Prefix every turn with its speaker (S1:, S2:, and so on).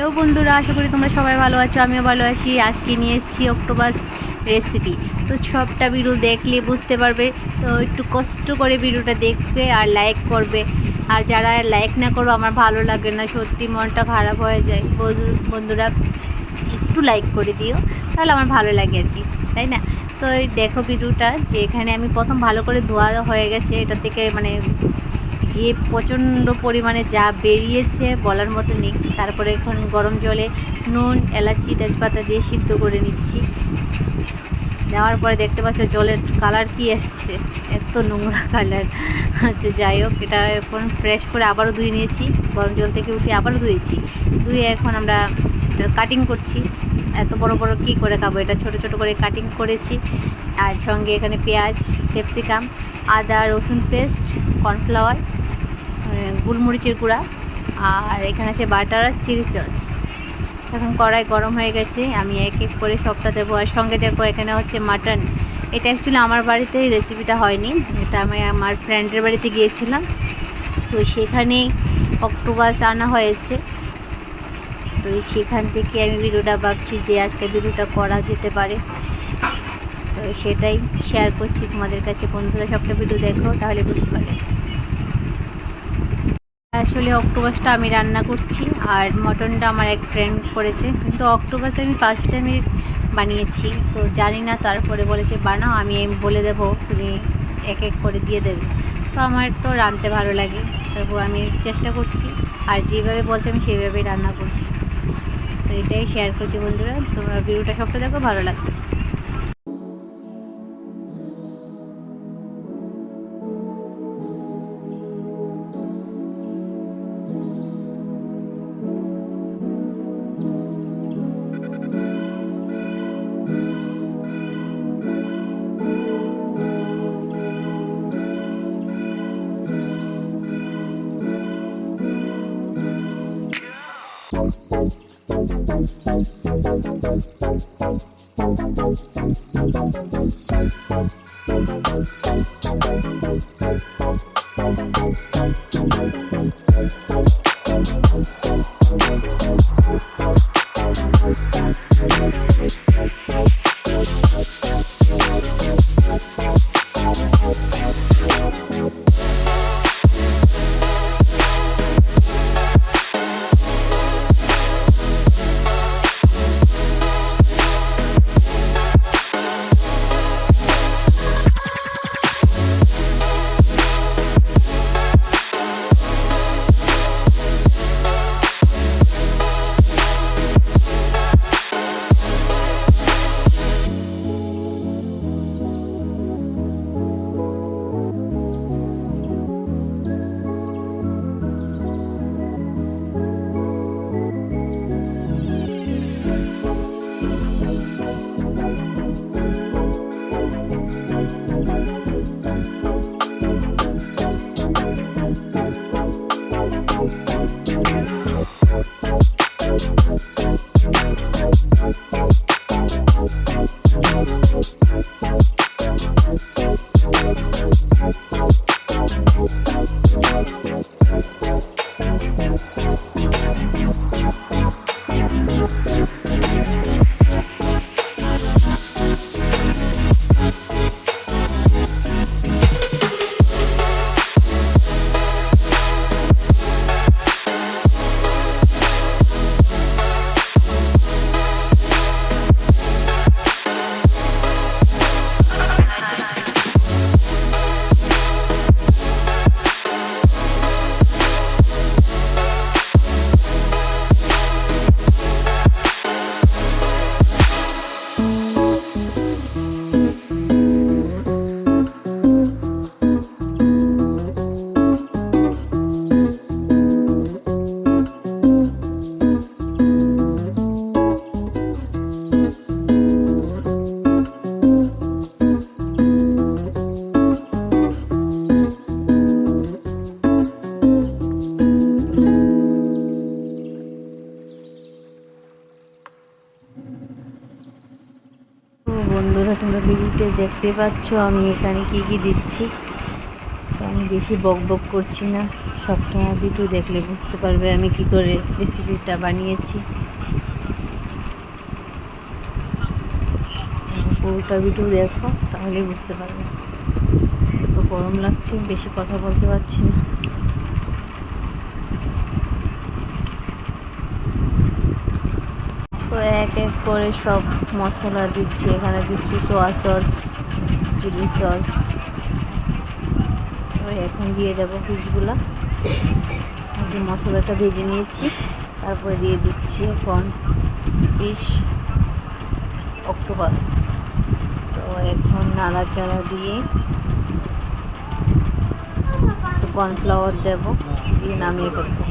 S1: Hello বন্ধুরা, আশা করি তোমরা সবাই ভালো আছো। আমিও ভালো আছি। আজকে নিয়ে এসেছি অক্টোপাস রেসিপি। তো সবটা ভিডিও দেখলে বুঝতে পারবে। তো একটু কষ্ট করে ভিডিওটা দেখবে আর লাইক করবে। আর যারা লাইক না করো আমার ভালো লাগে না, সত্যি মনটা খারাপ হয়ে যায়। বন্ধুরা একটু লাইক করে দিও, তাহলে আমার ভালো লাগে আর কি, তাই না? তো এই দেখো ভিডিওটা, যে এখানে আমি প্রথম ভালো করে ধোয়া হয়ে গেছে। এটা থেকে মানে যে প্রচণ্ড পরিমাণে যা বেরিয়েছে বলার মতো নেই। তারপরে এখন গরম জলে নুন, এলাচি, তেজপাতা দিয়ে সিদ্ধ করে নিচ্ছি। দেওয়ার পরে দেখতে পাচ্ছ জলের কালার কি এসছে, এত নোংরা কালার। আচ্ছা যাই হোক, এটা এখন ফ্রেশ করে আবারও ধুয়ে নিয়েছি। গরম জল থেকে উঠে আবারও ধুয়েছি। ধুয়ে এখন আমরা কাটিং করছি। এত বড় বড় কী করে খাবো, এটা ছোট ছোট করে কাটিং করেছি। আর সঙ্গে এখানে পেঁয়াজ, ক্যাপসিকাম, আদা রসুন পেস্ট, কর্নফ্লাওয়ার, গোলমরিচের গুঁড়া, আর এখানে আছে বাটার আর চিলি সস। এখন কড়াই গরম হয়ে গেছে, আমি এক এক করে সবটা দেবো। আর সঙ্গে দেখো এখানে হচ্ছে মাটন। এটা অ্যাকচুয়ালি আমার বাড়িতে রেসিপিটা হয়নি, এটা আমি আমার ফ্রেন্ডের বাড়িতে গিয়েছিলাম, তো সেখানেই অক্টোপাস আনা হয়েছে। তো সেখান থেকে আমি ভিডিওটা ভাবছি যে আজকে ভিডিওটা করা যেতে পারে, তো সেটাই শেয়ার করছি তোমাদের কাছে। বন্ধুরা সবটা ভিডিও দেখো, তাহলে বুঝতে পারবে। আসলে অক্টোপাসটা আমি রান্না করছি, আর মটনটা আমার এক ফ্রেন্ড করেছে। কিন্তু অক্টোপাস আমি ফার্স্ট টাইমে বানিয়েছি, তো জানি না। তারপরে বলেছে বানাও, আমি বলে দেবো, তুমি এক এক করে দিয়ে দেবে। তো আমার তো রাঁধতে ভালো লাগে, তবু আমি চেষ্টা করছি, আর যেভাবে বলছে আমি সেইভাবেই রান্না করছি। তো এটাই শেয়ার করছি বন্ধুরা, তোমরা ভিডিওটা সবটা দেখো, ভালো লাগবে। বন্ধুরা তোমরা ভিডিওতে দেখতে পাচ্ছ আমি এখানে কি কি দিচ্ছি। তো আমি আমি বেশি বক বক করছি না, সবটা ভিডিও দেখলে বুঝতে পারবে আমি কি করে রেসিপিটা বানিয়েছি। পুরোটা ভিডিও দেখো তাহলেই বুঝতে পারবে। তো গরম লাগছে, বেশি কথা বলতে পারছি না। তো এক এক করে সব মশলা দিচ্ছি। এখানে দিচ্ছি সোয়া সস, চিলি সস। তো এখন দিয়ে দেবো ফিশগুলো। আগে মশলাটা ভেজে নিয়েছি, তারপরে দিয়ে দিচ্ছি এখন ফিশ অক্টোপাস। তো এখন নাড়াচাড়া দিয়ে একটু কর্নফ্লাওয়ার দেবো, দিয়ে নামিয়ে ফেলবো।